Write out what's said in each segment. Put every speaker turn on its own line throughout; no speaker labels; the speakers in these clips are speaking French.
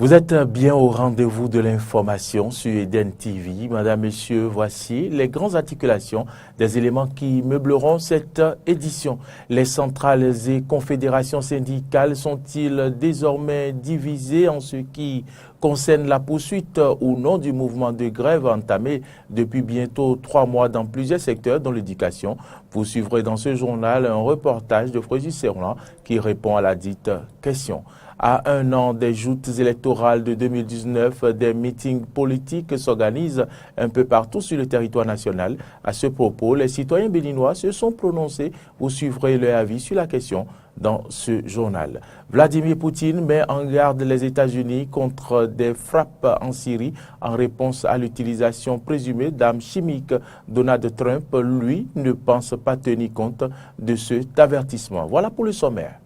Vous êtes bien au rendez-vous de l'information sur Eden TV. Madame, Messieurs, voici les grandes articulations des éléments qui meubleront cette édition. Les centrales et confédérations syndicales sont-ils désormais divisées en ce qui concerne la poursuite ou non du mouvement de grève entamé depuis bientôt 3 mois dans plusieurs secteurs dont l'éducation? Vous suivrez dans ce journal un reportage de Fréjus Serlan qui répond à la dite question. À 1 an des joutes électorales de 2019, des meetings politiques s'organisent un peu partout sur le territoire national. À ce propos, les citoyens béninois se sont prononcés. Vous suivrez leur avis sur la question dans ce journal. Vladimir Poutine met en garde les États-Unis contre des frappes en Syrie en réponse à l'utilisation présumée d'armes chimiques. Donald Trump, lui, ne pense pas tenir compte de cet avertissement. Voilà pour le sommaire.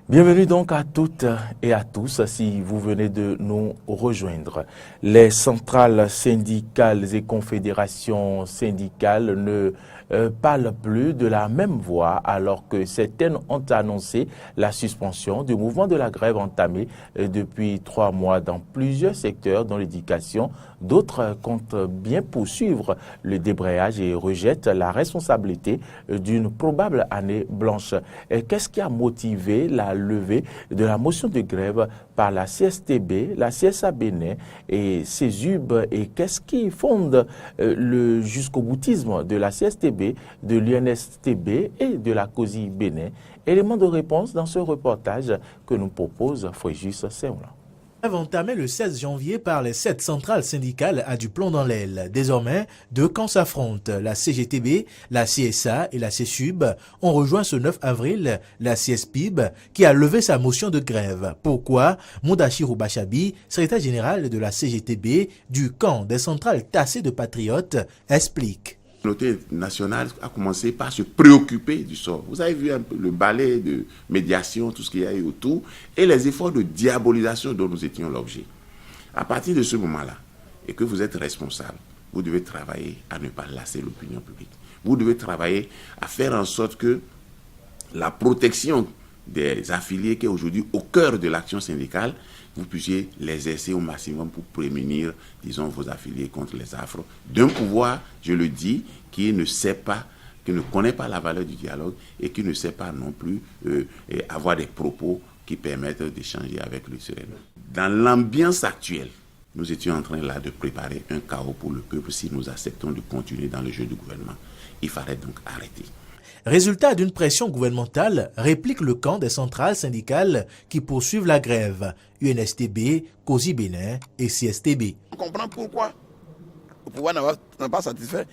Bienvenue donc à toutes et à tous si vous venez de nous rejoindre. Les centrales syndicales et confédérations syndicales ne parlent plus de la même voix alors que certaines ont annoncé la suspension du mouvement de la grève entamé depuis 3 mois dans plusieurs secteurs dont l'éducation. D'autres comptent bien poursuivre le débrayage et rejettent la responsabilité d'une probable année blanche. Qu'est-ce qui a motivé la levée de la motion de grève par la CSTB, la CSA Bénin et CESUB, et qu'est-ce qui fonde le jusqu'au-boutisme de la CSTB, de l'UNSTB et de la COSI Bénin? Élément de réponse dans ce reportage que nous propose Fréjus Serlan.
Entamé le 16 janvier par les 7 centrales syndicales a du plomb dans l'aile. Désormais, 2 camps s'affrontent. La CGTB, la CSA et la CSUB ont rejoint ce 9 avril la CSPIB qui a levé sa motion de grève. Pourquoi? Moudachirou Bachabi, secrétaire général de la CGTB du camp des centrales tassées de patriotes, explique.
La communauté nationale a commencé par se préoccuper du sort. Vous avez vu un peu le balai de médiation, tout ce qu'il y a eu autour, et les efforts de diabolisation dont nous étions l'objet. À partir de ce moment-là, et que vous êtes responsable, vous devez travailler à ne pas lasser l'opinion publique. Vous devez travailler à faire en sorte que la protection des affiliés qui est aujourd'hui au cœur de l'action syndicale, vous puissiez les exercer au maximum pour prémunir, disons, vos affiliés contre les affres d'un pouvoir, je le dis, qui ne sait pas, qui ne connaît pas la valeur du dialogue et qui ne sait pas non plus avoir des propos qui permettent d'échanger avec lui sereinement. Dans l'ambiance actuelle, nous étions en train là de préparer un chaos pour le peuple si nous acceptons de continuer dans le jeu du gouvernement. Il fallait donc arrêter.
Résultat d'une pression gouvernementale, réplique le camp des centrales syndicales qui poursuivent la grève, UNSTB, COSI Bénin et CSTB.
On comprend pourquoi le pouvoir n'a pas satisfait.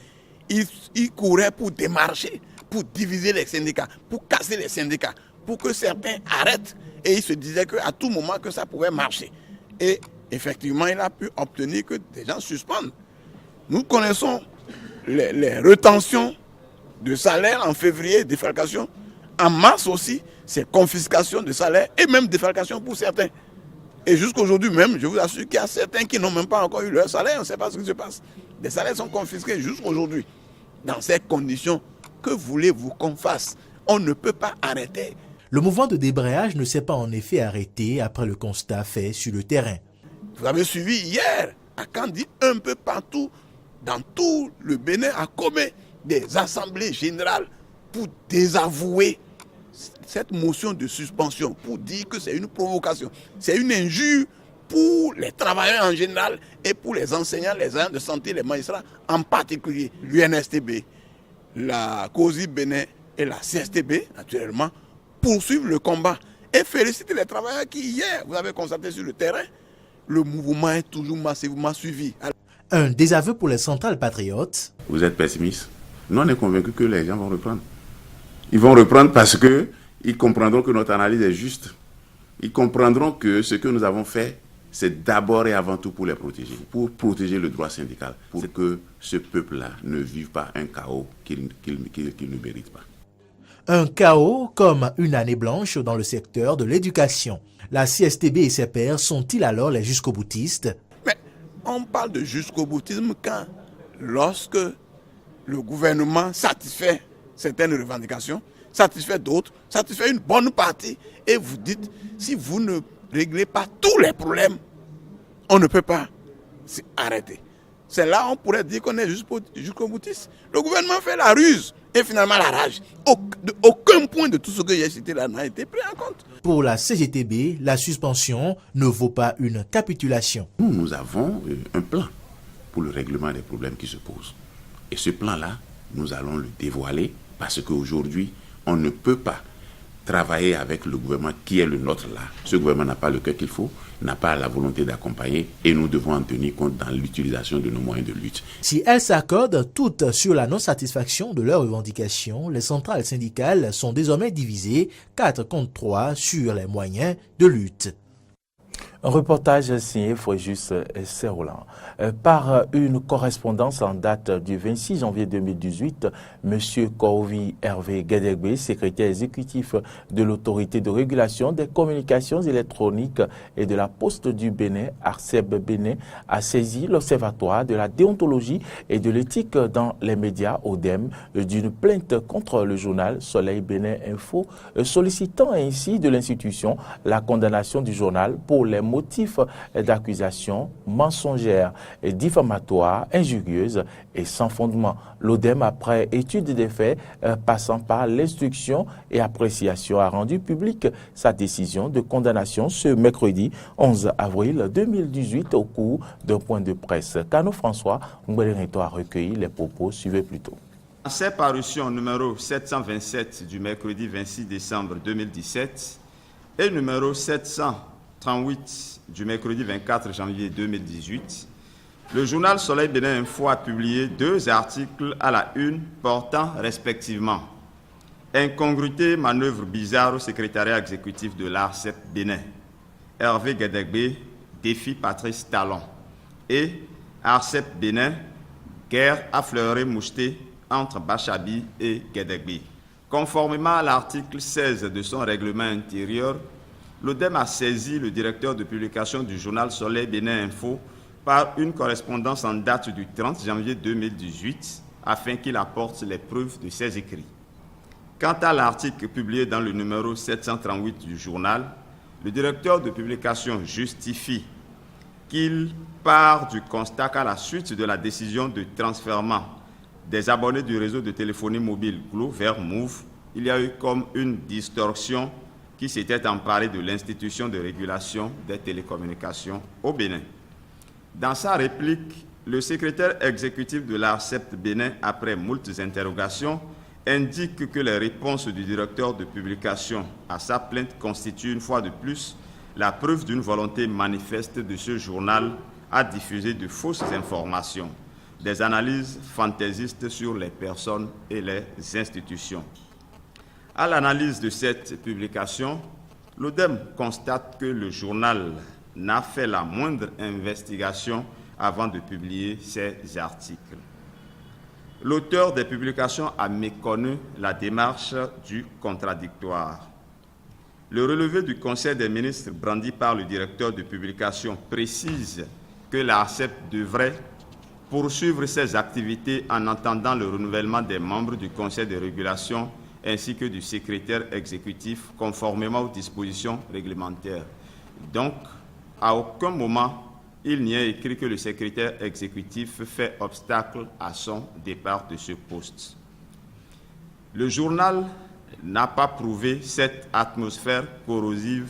Il courait pour démarcher, pour diviser les syndicats, pour casser les syndicats, pour que certains arrêtent. Et il se disait qu'à tout moment que ça pouvait marcher. Et effectivement, il a pu obtenir que des gens suspendent. Nous connaissons les retentions de salaire en février, défalcation. En mars aussi, c'est confiscation de salaire et même défalcation pour certains. Et jusqu'aujourd'hui même, je vous assure qu'il y a certains qui n'ont même pas encore eu leur salaire, on ne sait pas ce qui se passe. Les salaires sont confisqués jusqu'aujourd'hui. Dans ces conditions, que voulez-vous qu'on fasse? On ne peut pas arrêter.
Le mouvement de débrayage ne s'est pas en effet arrêté après le constat fait sur le terrain.
Vous avez suivi hier à Kandi, un peu partout, dans tout le Bénin, à Comé, des assemblées générales pour désavouer cette motion de suspension, pour dire que c'est une provocation, c'est une injure pour les travailleurs en général et pour les enseignants, les agents de santé, les magistrats, en particulier l'UNSTB, la COSI Bénin et la CSTB, naturellement, poursuivent le combat et félicitent les travailleurs qui, hier, vous avez constaté sur le terrain, le mouvement est toujours massivement suivi.
Un désaveu pour les centrales patriotes.
Vous êtes pessimiste? Nous, on est convaincus que les gens vont reprendre. Ils vont reprendre parce qu'ils comprendront que notre analyse est juste. Ils comprendront que ce que nous avons fait, c'est d'abord et avant tout pour les protéger, pour protéger le droit syndical, pour que ce peuple-là ne vive pas un chaos qu'il ne mérite pas.
Un chaos comme une année blanche dans le secteur de l'éducation. La CSTB et ses pairs sont-ils alors les jusqu'au-boutistes?
Mais on parle de jusqu'au-boutisme quand, lorsque le gouvernement satisfait certaines revendications, satisfait d'autres, satisfait une bonne partie. Et vous dites, si vous ne réglez pas tous les problèmes, on ne peut pas arrêter. C'est là on pourrait dire qu'on est jusqu'au boutiste. Le gouvernement fait la ruse et finalement la rage. Aucun point de tout ce que j'ai cité là n'a été pris en compte.
Pour la CGTB, la suspension ne vaut pas une capitulation.
Nous avons un plan pour le règlement des problèmes qui se posent. Et ce plan-là, nous allons le dévoiler parce qu'aujourd'hui, on ne peut pas travailler avec le gouvernement qui est le nôtre là. Ce gouvernement n'a pas le cœur qu'il faut, n'a pas la volonté d'accompagner et nous devons en tenir compte dans l'utilisation de nos moyens de lutte.
Si elles s'accordent toutes sur la non-satisfaction de leurs revendications, les centrales syndicales sont désormais divisées 4 contre 3 sur les moyens de lutte.
Un reportage signé Fréjus Serrolan. Par une correspondance en date du 26 janvier 2018, M. Corvi Hervé Guédégbé, secrétaire exécutif de l'autorité de régulation des communications électroniques et de la poste du Bénin, ARCEB Bénin, a saisi l'Observatoire de la déontologie et de l'éthique dans les médias, ODEM, d'une plainte contre le journal Soleil Bénin Info, sollicitant ainsi de l'institution la condamnation du journal pour les motifs d'accusation mensongères, diffamatoires, injurieuses et sans fondement. L'ODEM, après étude des faits, passant par l'instruction et appréciation, a rendu publique sa décision de condamnation ce mercredi 11 avril 2018 au cours d'un point de presse. Cano François Ngbelenito a recueilli les propos. Suivez plutôt.
Dans cette parution numéro 727 du mercredi 26 décembre 2017 et numéro 738 du mercredi 24 janvier 2018, le journal Soleil Bénin Info a publié 2 articles à la une portant respectivement incongruité, manœuvre bizarre au secrétariat exécutif de l'ARCEP Bénin, Hervé Guédégbé défie Patrice Talon et ARCEP Bénin, guerre affleurée mouchetée entre Bachabi et Guédégbé. Conformément à l'article 16 de son règlement intérieur, l'ODEM a saisi le directeur de publication du journal Soleil Bénin Info par une correspondance en date du 30 janvier 2018 afin qu'il apporte les preuves de ses écrits. Quant à l'article publié dans le numéro 738 du journal, le directeur de publication justifie qu'il part du constat qu'à la suite de la décision de transfèrement des abonnés du réseau de téléphonie mobile Glo vers Move, il y a eu comme une distorsion qui s'était emparée de l'institution de régulation des télécommunications au Bénin. Dans sa réplique, le secrétaire exécutif de l'ARCEP Bénin, après moultes interrogations, indique que les réponses du directeur de publication à sa plainte constituent une fois de plus la preuve d'une volonté manifeste de ce journal à diffuser de fausses informations, des analyses fantaisistes sur les personnes et les institutions. À l'analyse de cette publication, l'ODEM constate que le journal n'a fait la moindre investigation avant de publier ses articles. L'auteur des publications a méconnu la démarche du contradictoire. Le relevé du Conseil des ministres brandi par le directeur de publication précise que l'ARCEP devrait poursuivre ses activités en attendant le renouvellement des membres du Conseil de régulation ainsi que du secrétaire exécutif conformément aux dispositions réglementaires. Donc, à aucun moment, il n'y a écrit que le secrétaire exécutif fait obstacle à son départ de ce poste. Le journal n'a pas prouvé cette atmosphère corrosive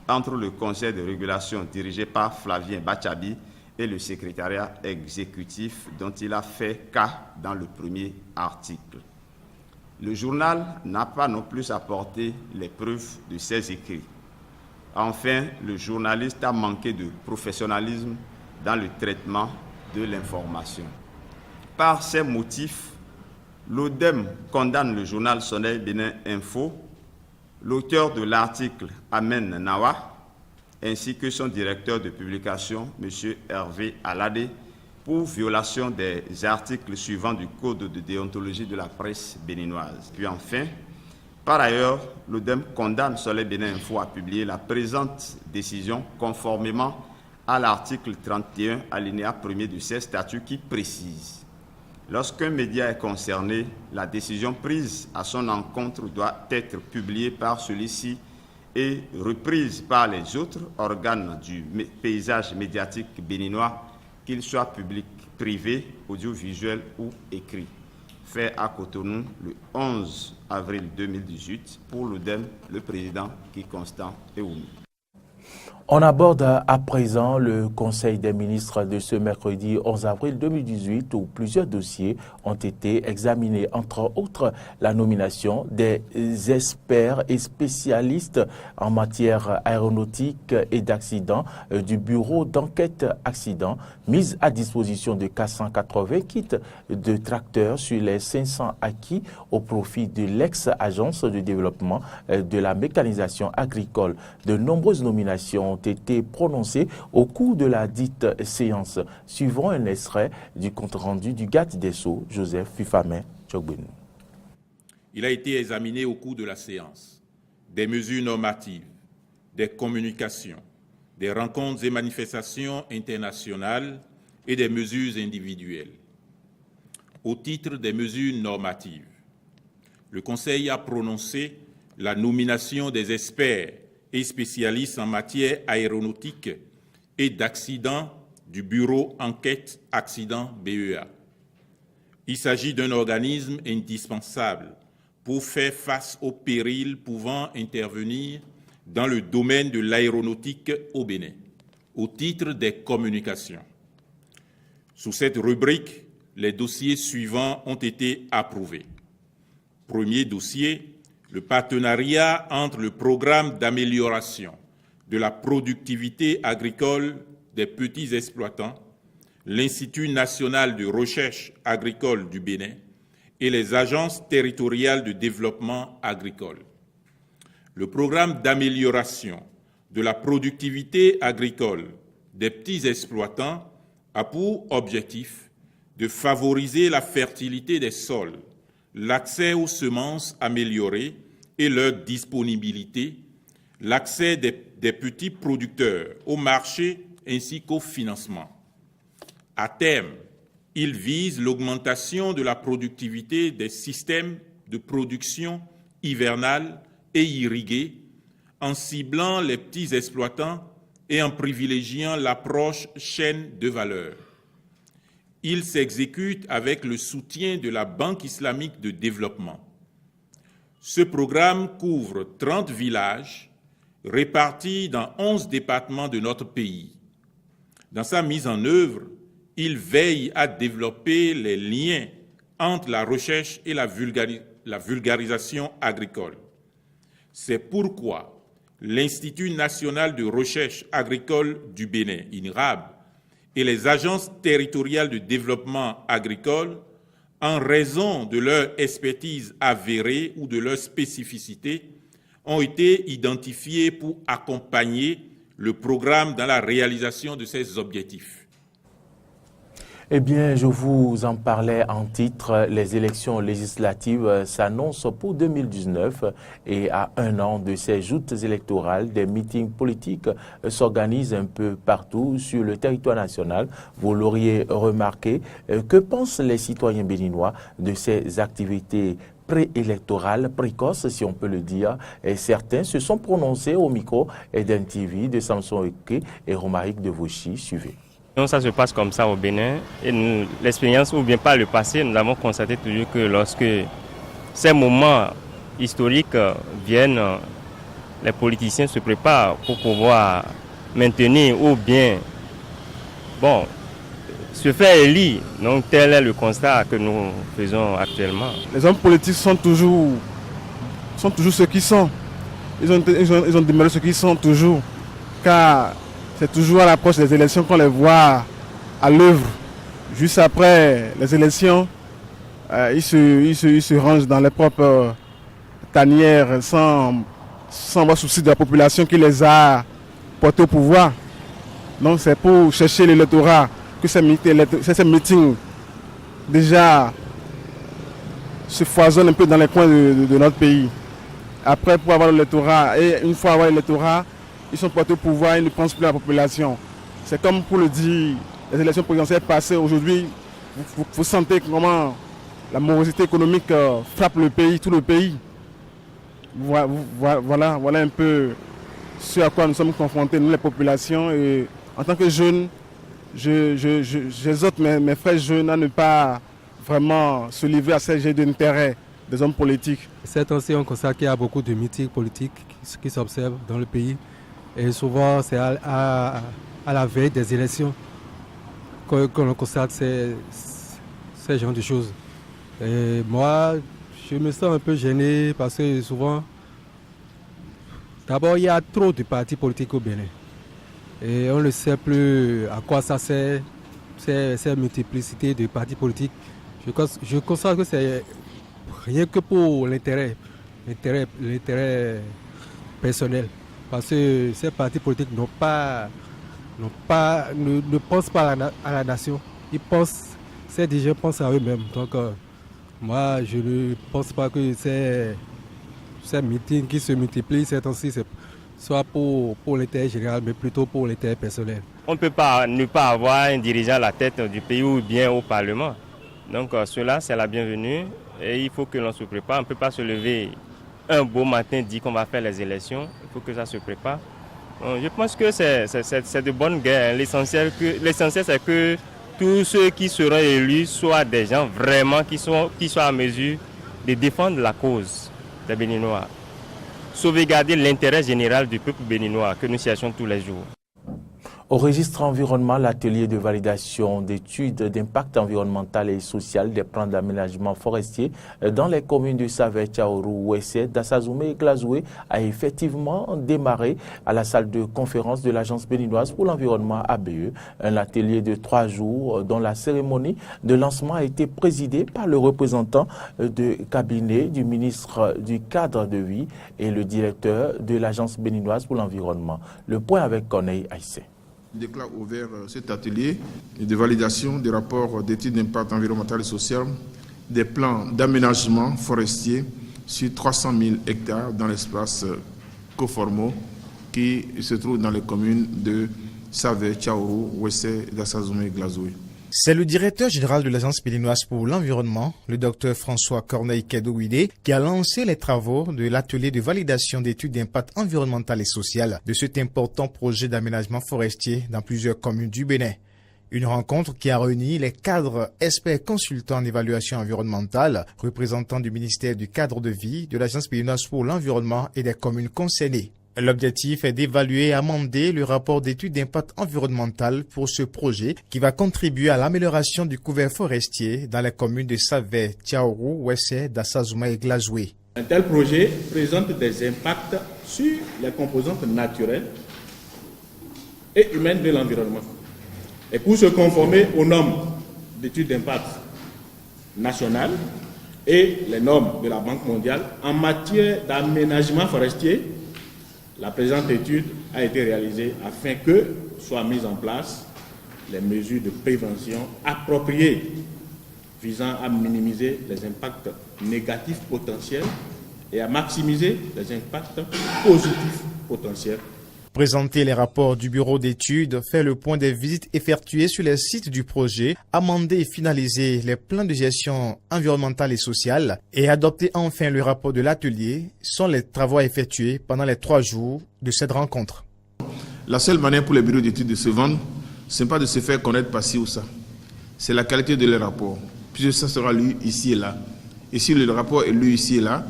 entre le conseil de régulation dirigé par Flavien Bachabi et le secrétariat exécutif dont il a fait cas dans le premier article. Le journal n'a pas non plus apporté les preuves de ses écrits. Enfin, le journaliste a manqué de professionnalisme dans le traitement de l'information. Par ces motifs, l'ODEM condamne le journal Soleil Bénin Info, l'auteur de l'article Amen Nawa, ainsi que son directeur de publication, M. Hervé Aladé, pour violation des articles suivants du Code de déontologie de la presse béninoise. Puis enfin, par ailleurs, l'ODEM condamne Soleil Bénin Info à publier la présente décision conformément à l'article 31, alinéa 1er de ses statuts qui précise Lorsqu'un média est concerné, la décision prise à son encontre doit être publiée par celui-ci et reprise par les autres organes du paysage médiatique béninois, qu'ils soient publics, privés, audiovisuels ou écrits. Fait à Cotonou le 11 avril 2018 pour l'UDEM, le président Guy Constant Eoumi.
On aborde à présent le Conseil des ministres de ce mercredi 11 avril 2018 où plusieurs dossiers ont été examinés, entre autres la nomination des experts et spécialistes en matière aéronautique et d'accidents du bureau d'enquête accidents, mise à disposition de 480 kits de tracteurs sur les 500 acquis au profit de l'ex-agence de développement de la mécanisation agricole. De nombreuses nominations ont été prononcées au cours de la dite séance. Suivant un extrait du compte-rendu du garde des Sceaux, Joseph Fifamé Tchogbenou.
Il a été examiné au cours de la séance des mesures normatives, des communications, des rencontres et manifestations internationales et des mesures individuelles. Au titre des mesures normatives, le Conseil a prononcé la nomination des experts et spécialistes en matière aéronautique et d'accidents du Bureau Enquête Accident BEA. Il s'agit d'un organisme indispensable pour faire face aux périls pouvant intervenir dans le domaine de l'aéronautique au Bénin, au titre des communications. Sous cette rubrique, les dossiers suivants ont été approuvés. Premier dossier, le partenariat entre le programme d'amélioration de la productivité agricole des petits exploitants, l'Institut national de recherche agricole du Bénin et les agences territoriales de développement agricole. Le programme d'amélioration de la productivité agricole des petits exploitants a pour objectif de favoriser la fertilité des sols, l'accès aux semences améliorées et leur disponibilité, l'accès des petits producteurs au marché ainsi qu'au financement. À terme, il vise l'augmentation de la productivité des systèmes de production hivernale et irrigués en ciblant les petits exploitants et en privilégiant l'approche chaîne de valeur. Il s'exécute avec le soutien de la Banque islamique de développement. Ce programme couvre 30 villages répartis dans 11 départements de notre pays. Dans sa mise en œuvre, il veille à développer les liens entre la recherche et la vulgarisation agricole. C'est pourquoi l'Institut national de recherche agricole du Bénin, INRAB, et les agences territoriales de développement agricole, en raison de leur expertise avérée ou de leur spécificité, ont été identifiés pour accompagner le programme dans la réalisation de ses objectifs.
Eh bien, je vous en parlais en titre. Les élections législatives s'annoncent pour 2019 et à un an de ces joutes électorales, des meetings politiques s'organisent un peu partout sur le territoire national. Vous l'auriez remarqué. Que pensent les citoyens béninois de ces activités préélectorales précoces, si on peut le dire? Et certains se sont prononcés au micro d'Eden TV de Samson Eke et Romaric de Vauchy. Suivez.
Donc ça se passe comme ça au Bénin et nous, l'expérience ou bien pas le passé, nous avons constaté toujours que lorsque ces moments historiques viennent, les politiciens se préparent pour pouvoir maintenir ou bien se faire élire. Donc tel est le constat que nous faisons actuellement.
Les hommes politiques sont toujours ceux qui sont. Ils ont demeuré ceux qui sont toujours. Car c'est toujours à l'approche des élections qu'on les voit à l'œuvre. Juste après les élections, ils se rangent dans les propres tanières sans avoir souci de la population qui les a portés au pouvoir. Donc c'est pour chercher l'électorat que ces meetings déjà se foisonnent un peu dans les coins de notre pays. Après, pour avoir l'électorat, et une fois avoir l'électorat, ils sont portés au pouvoir, ils ne pensent plus à la population. C'est comme pour le dire, les élections présidentielles passées aujourd'hui, vous sentez comment la morosité économique frappe le pays, tout le pays. Voilà un peu ce à quoi nous sommes confrontés, nous les populations. Et en tant que jeunes, j'exhorte mes frères jeunes à ne pas vraiment se livrer à ces jeux d'intérêt des hommes politiques.
Cette année, on constate qu'il y a beaucoup de meetings politiques qui s'observent dans le pays. Et souvent, c'est à la veille des élections qu'on constate ces genres de choses. Et moi, je me sens un peu gêné parce que souvent, d'abord, il y a trop de partis politiques au Bénin. Et on ne sait plus à quoi ça sert, cette multiplicité de partis politiques. Je constate que c'est rien que pour l'intérêt personnel. Parce que ces partis politiques ne pensent pas à la nation. Ces dirigeants pensent à eux-mêmes. Donc, moi, je ne pense pas que ces meetings qui se multiplient ces temps-ci soit pour l'intérêt général, mais plutôt pour l'intérêt personnel.
On ne peut pas ne pas avoir un dirigeant à la tête du pays ou bien au Parlement. Donc cela, c'est la bienvenue et il faut que l'on se prépare. On ne peut pas se lever un beau matin, dire qu'on va faire les élections. Il faut que ça se prépare. Je pense que c'est de bonne guerre. L'essentiel, c'est que tous ceux qui seront élus soient des gens vraiment qui soient à mesure de défendre la cause des Béninois. Sauvegarder l'intérêt général du peuple béninois que nous cherchons tous les jours.
Au registre environnement, l'atelier de validation d'études d'impact environnemental et social des plans d'aménagement forestier dans les communes de Savè, Tchaourou, Ouessé, Dassazoumé et Glazoué a effectivement démarré à la salle de conférence de l'Agence béninoise pour l'environnement ABE. Un atelier de 3 jours dont la cérémonie de lancement a été présidée par le représentant de cabinet du ministre du cadre de vie et le directeur de l'Agence béninoise pour l'environnement. Le point avec Corneille Aïssé.
Je déclare ouvert cet atelier de validation des rapports d'études d'impact environnemental et social des plans d'aménagement forestier sur 300 000 hectares dans l'espace Coformo qui se trouve dans les communes de Savè, Tchaourou, Ouessé, Dassazoumé et Glazoué.
C'est le directeur général de l'Agence béninoise pour l'environnement, le docteur François Corneille Kedouide, qui a lancé les travaux de l'atelier de validation d'études d'impact environnemental et social de cet important projet d'aménagement forestier dans plusieurs communes du Bénin. Une rencontre qui a réuni les cadres experts consultants en évaluation environnementale, représentants du ministère du cadre de vie, de l'Agence béninoise pour l'environnement et des communes concernées. L'objectif est d'évaluer et amender le rapport d'études d'impact environnemental pour ce projet qui va contribuer à l'amélioration du couvert forestier dans les communes de Savè, Tchaourou, Ouessé, Dassazoumé et Glazoué.
Un tel projet présente des impacts sur les composantes naturelles et humaines de l'environnement. Et pour se conformer aux normes d'études d'impact nationales et les normes de la Banque mondiale en matière d'aménagement forestier, la présente étude a été réalisée afin que soient mises en place les mesures de prévention appropriées visant à minimiser les impacts négatifs potentiels et à maximiser les impacts positifs potentiels.
Présenter les rapports du bureau d'études, faire le point des visites effectuées sur les sites du projet, amender et finaliser les plans de gestion environnementale et sociale et adopter enfin le rapport de l'atelier sont les travaux effectués pendant les 3 jours de cette rencontre.
La seule manière pour les bureaux d'études de se vendre, ce n'est pas de se faire connaître par ci ou ça. C'est la qualité de leurs rapports. Puisque ça sera lu ici et là. Et si le rapport est lu ici et là,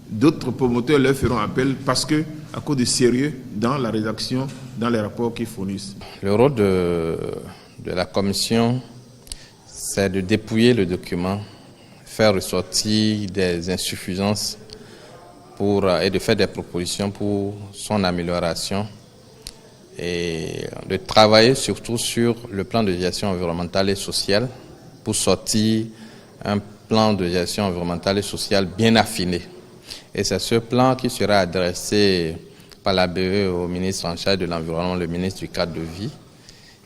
d'autres promoteurs leur feront appel parce que, à cause de sérieux dans la rédaction, dans les rapports qu'ils fournissent.
Le rôle de la commission, c'est de dépouiller le document, faire ressortir des insuffisances et de faire des propositions pour son amélioration et de travailler surtout sur le plan de gestion environnementale et sociale pour sortir un plan de gestion environnementale et sociale bien affiné. Et c'est ce plan qui sera adressé par l'ABE au ministre en charge de l'environnement, le ministre du cadre de vie,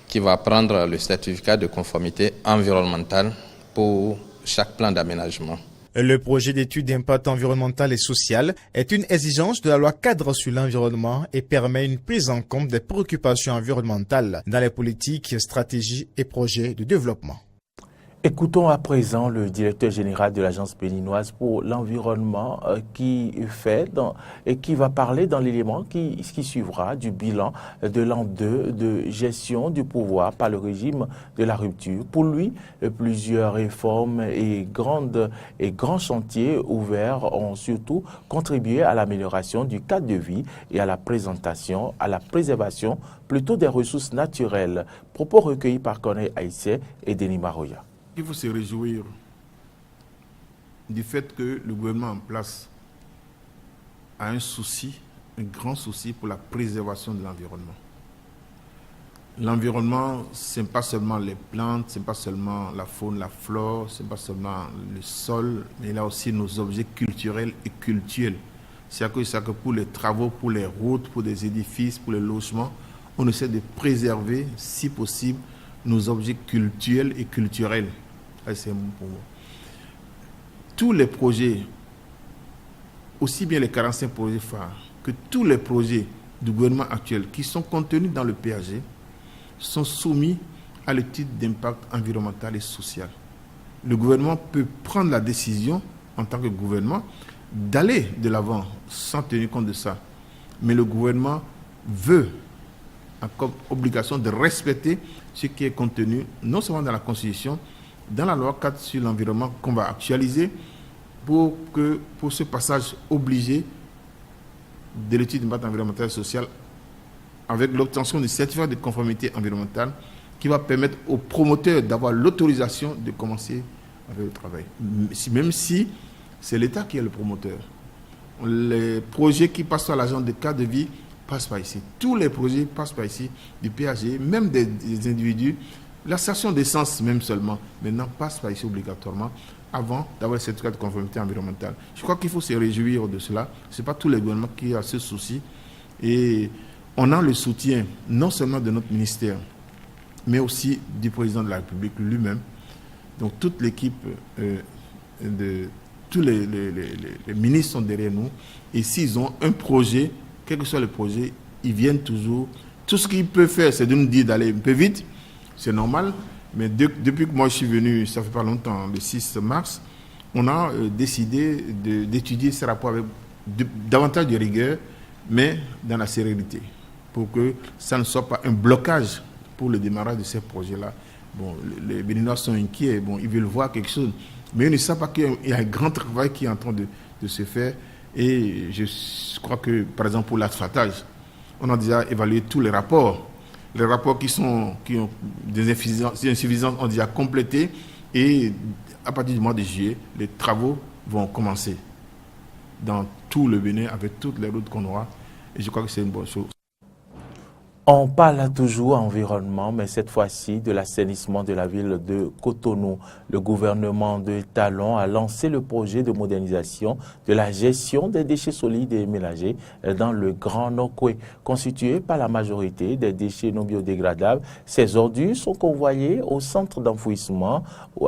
qui va prendre le certificat de conformité environnementale pour chaque plan d'aménagement.
Le projet d'étude d'impact environnemental et social est une exigence de la loi cadre sur l'environnement et permet une prise en compte des préoccupations environnementales dans les politiques, stratégies et projets de développement.
Écoutons à présent le directeur général de l'Agence béninoise pour l'environnement qui va parler dans l'élément qui suivra du bilan de l'an 2 de gestion du pouvoir par le régime de la rupture. Pour lui, plusieurs réformes et grands chantiers ouverts ont surtout contribué à l'amélioration du cadre de vie et à la préservation plutôt des ressources naturelles. Propos recueillis par Corneille Haïssé et Denis Maroya.
Il faut se réjouir du fait que le gouvernement en place a un grand souci pour la préservation de l'environnement. L'environnement, ce n'est pas seulement les plantes, ce n'est pas seulement la faune, la flore, ce n'est pas seulement le sol, mais il y a aussi nos objets culturels et cultuels. C'est-à-dire que pour les travaux, pour les routes, pour les édifices, pour les logements, on essaie de préserver, si possible, nos objets cultuels et culturels. C'est bon pour moi. Tous les projets, aussi bien les 45 projets phares que tous les projets du gouvernement actuel qui sont contenus dans le PAG sont soumis à l'étude d'impact environnemental et social. Le gouvernement peut prendre la décision, en tant que gouvernement, d'aller de l'avant sans tenir compte de ça. Mais le gouvernement veut, comme obligation, de respecter ce qui est contenu, non seulement dans la Constitution, dans la loi 4 sur l'environnement qu'on va actualiser pour ce passage obligé de l'étude d'impact environnemental et social avec l'obtention du certificat de conformité environnementale qui va permettre aux promoteurs d'avoir l'autorisation de commencer avec le travail. Même si c'est l'État qui est le promoteur. Les projets qui passent à l'agence de cadre de vie passent par ici. Tous les projets passent par ici, du PAG, même des individus. La station d'essence même seulement, maintenant, passe par ici obligatoirement avant d'avoir le certificat de conformité environnementale. Je crois qu'il faut se réjouir de cela. Ce n'est pas tous les gouvernements qui ont ce souci. Et on a le soutien non seulement de notre ministère, mais aussi du président de la République lui-même. Donc toute l'équipe, tous les ministres sont derrière nous. Et s'ils ont un projet, quel que soit le projet, ils viennent toujours. Tout ce qu'ils peuvent faire, c'est de nous dire d'aller un peu vite. C'est normal, mais depuis que moi je suis venu, ça fait pas longtemps, le 6 mars, on a décidé d'étudier ces rapports avec davantage de rigueur, mais dans la sérénité, pour que ça ne soit pas un blocage pour le démarrage de ces projets-là. Bon, les Béninois sont inquiets, bon, ils veulent voir quelque chose, mais ils ne savent pas qu'il y a un grand travail qui est en train de se faire, et je crois que, par exemple, pour l'asphaltage, on a déjà évalué tous les rapports. Les rapports qui ont des insuffisances ont déjà complété et à partir du mois de juillet, les travaux vont commencer dans tout le Bénin avec toutes les routes qu'on aura et je crois que c'est une bonne chose.
On parle toujours environnement, mais cette fois-ci de l'assainissement de la ville de Cotonou. Le gouvernement de Talon a lancé le projet de modernisation de la gestion des déchets solides et ménagers dans le Grand Nokoué. Constitué par la majorité des déchets non biodégradables, ces ordures sont convoyées au centre d'enfouissement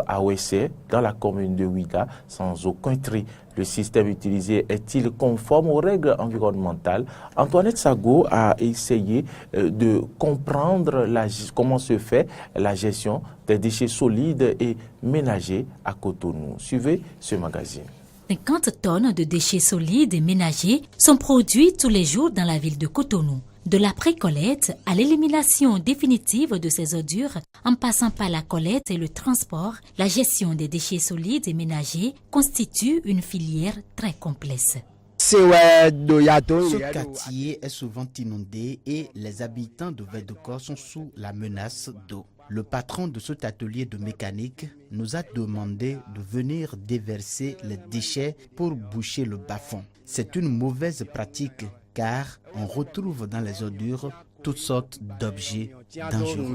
à Ouessé, dans la commune de Ouida, sans aucun tri. Le système utilisé est-il conforme aux règles environnementales? Antoinette Sago a essayé de comprendre comment se fait la gestion des déchets solides et ménagers à Cotonou. Suivez ce magazine.
50 tonnes de déchets solides et ménagers sont produits tous les jours dans la ville de Cotonou. De la pré-collecte à l'élimination définitive de ces ordures, en passant par la collecte et le transport, la gestion des déchets solides et ménagers constitue une filière très complexe.
Ce quartier est souvent inondé et les habitants de Védocor sont sous la menace d'eau. Le patron de cet atelier de mécanique nous a demandé de venir déverser les déchets pour boucher le bas-fond. C'est une mauvaise pratique car on retrouve dans les ordures toutes sortes d'objets dangereux.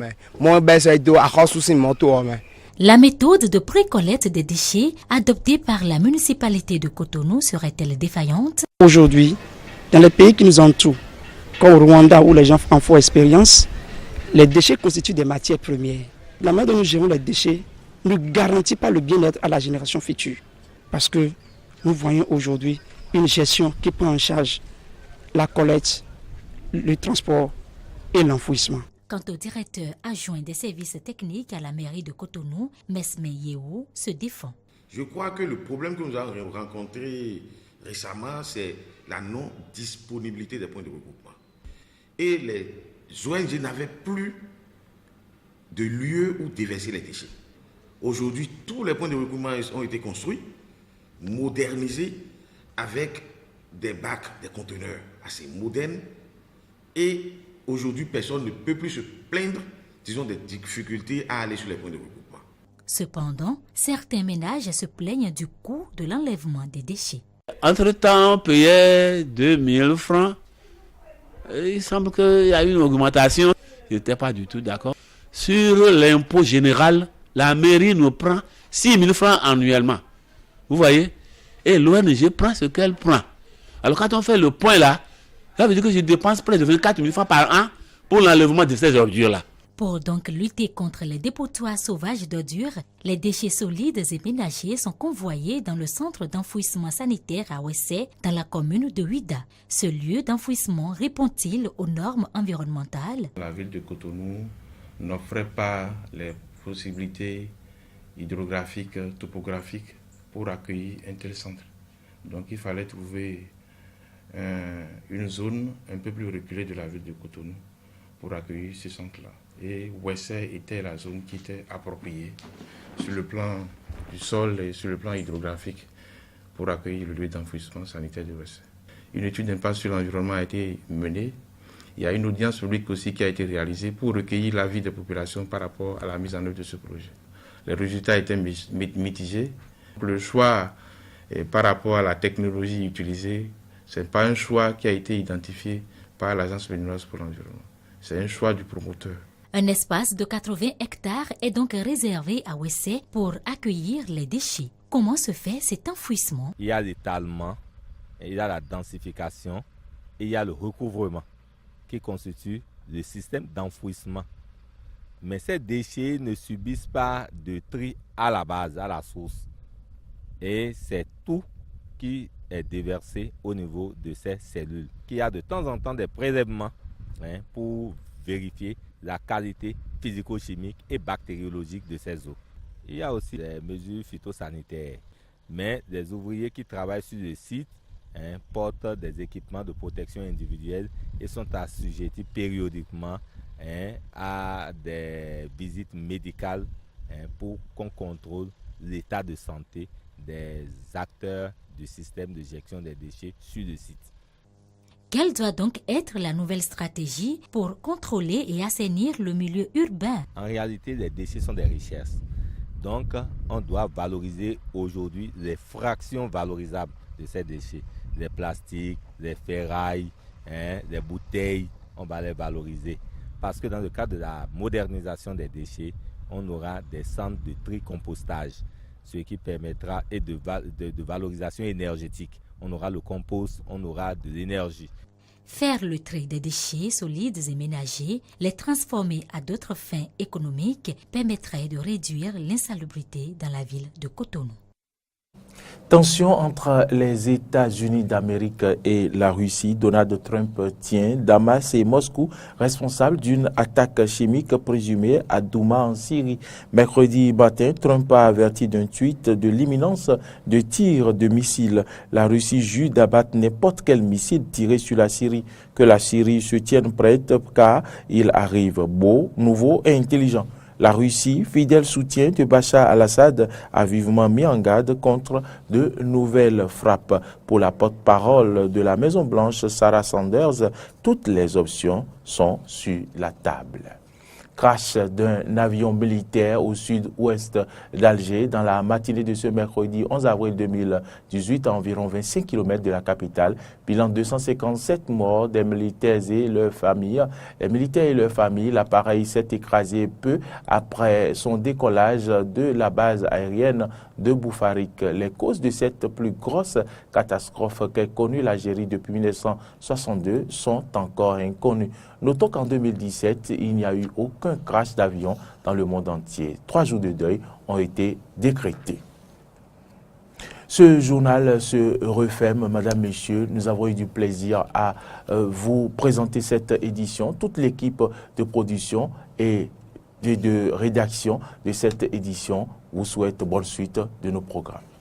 La méthode de pré-collecte des déchets adoptée par la municipalité de Cotonou serait-elle défaillante?
Aujourd'hui, dans les pays qui nous entourent, comme au Rwanda où les gens en font expérience, les déchets constituent des matières premières. La manière dont nous gérons les déchets ne garantit pas le bien-être à la génération future. Parce que nous voyons aujourd'hui une gestion qui prend en charge la collecte, le transport et l'enfouissement.
Quant au directeur adjoint des services techniques à la mairie de Cotonou, Mesme Yehou, se défend.
Je crois que le problème que nous avons rencontré récemment, c'est la non-disponibilité des points de regroupement. Et les ONG n'avaient plus de lieu où déverser les déchets. Aujourd'hui, tous les points de regroupement ont été construits, modernisés, avec des bacs, des conteneurs assez modernes. Et aujourd'hui, personne ne peut plus se plaindre, disons, des difficultés à aller sur les points de regroupement.
Cependant, certains ménages se plaignent du coût de l'enlèvement des déchets.
Entre-temps, on payait 2000 francs. Il semble qu'il y a eu une augmentation. Je n'étais pas du tout d'accord. Sur l'impôt général, la mairie nous prend 6 000 francs annuellement. Vous voyez? Et l'ONG prend ce qu'elle prend. Alors quand on fait le point là, ça veut dire que je dépense près de 24 000 francs par an pour l'enlèvement de ces ordures-là.
Pour donc lutter contre les dépotoirs sauvages d'ordures, les déchets solides et ménagers sont convoyés dans le centre d'enfouissement sanitaire à Ouessé, dans la commune de Ouida. Ce lieu d'enfouissement répond-il aux normes environnementales?
La ville de Cotonou n'offrait pas les possibilités hydrographiques, topographiques pour accueillir un tel centre. Donc il fallait trouver une zone un peu plus reculée de la ville de Cotonou pour accueillir ce centre-là. Et Ouessé était la zone qui était appropriée sur le plan du sol et sur le plan hydrographique pour accueillir le lieu d'enfouissement sanitaire de Ouessé. Une étude d'impact sur l'environnement a été menée. Il y a une audience publique aussi qui a été réalisée pour recueillir l'avis des populations par rapport à la mise en œuvre de ce projet. Les résultats étaient mitigés. Le choix par rapport à la technologie utilisée, ce n'est pas un choix qui a été identifié par l'Agence béninoise pour l'environnement. C'est un choix du promoteur.
Un espace de 80 hectares est donc réservé à Ouessé pour accueillir les déchets. Comment se fait cet enfouissement?
Il y a l'étalement, il y a la densification et il y a le recouvrement qui constitue le système d'enfouissement. Mais ces déchets ne subissent pas de tri à la base, à la source. Et c'est tout qui est déversé au niveau de ces cellules. Il y a de temps en temps des prélèvements pour vérifier la qualité physico-chimique et bactériologique de ces eaux. Il y a aussi des mesures phytosanitaires, mais les ouvriers qui travaillent sur le site portent des équipements de protection individuelle et sont assujettis périodiquement à des visites médicales pour qu'on contrôle l'état de santé des acteurs du système de gestion des déchets sur le site.
Quelle doit donc être la nouvelle stratégie pour contrôler et assainir le milieu urbain?
En réalité, les déchets sont des richesses. Donc, on doit valoriser aujourd'hui les fractions valorisables de ces déchets. Les plastiques, les ferrailles, les bouteilles, on va les valoriser. Parce que dans le cadre de la modernisation des déchets, on aura des centres de tri-compostage, ce qui permettra de valorisation énergétique. On aura le compost, on aura de l'énergie.
Faire le tri des déchets solides et ménagers, les transformer à d'autres fins économiques permettrait de réduire l'insalubrité dans la ville de Cotonou.
Tension entre les États-Unis d'Amérique et la Russie. Donald Trump tient Damas et Moscou responsables d'une attaque chimique présumée à Douma en Syrie. Mercredi matin, Trump a averti d'un tweet de l'imminence de tirs de missiles. La Russie jure d'abattre n'importe quel missile tiré sur la Syrie. Que la Syrie se tienne prête car il arrive beau, nouveau et intelligent. La Russie, fidèle soutien de Bachar al-Assad, a vivement mis en garde contre de nouvelles frappes. Pour la porte-parole de la Maison-Blanche, Sarah Sanders, toutes les options sont sur la table. Crash d'un avion militaire au sud-ouest d'Alger dans la matinée de ce mercredi 11 avril 2018 à environ 25 km de la capitale. Bilan 257 morts des militaires et leurs familles. Les militaires et leurs familles, l'appareil s'est écrasé peu après son décollage de la base aérienne de Boufarik. Les causes de cette plus grosse catastrophe qu'ait connue l'Algérie depuis 1962 sont encore inconnues. Notons qu'en 2017, il n'y a eu aucun crash d'avion dans le monde entier. 3 jours de deuil ont été décrétés. Ce journal se referme, Madame, Messieurs. Nous avons eu du plaisir à vous présenter cette édition. Toute l'équipe de production et de rédaction de cette édition vous souhaite bonne suite de nos programmes.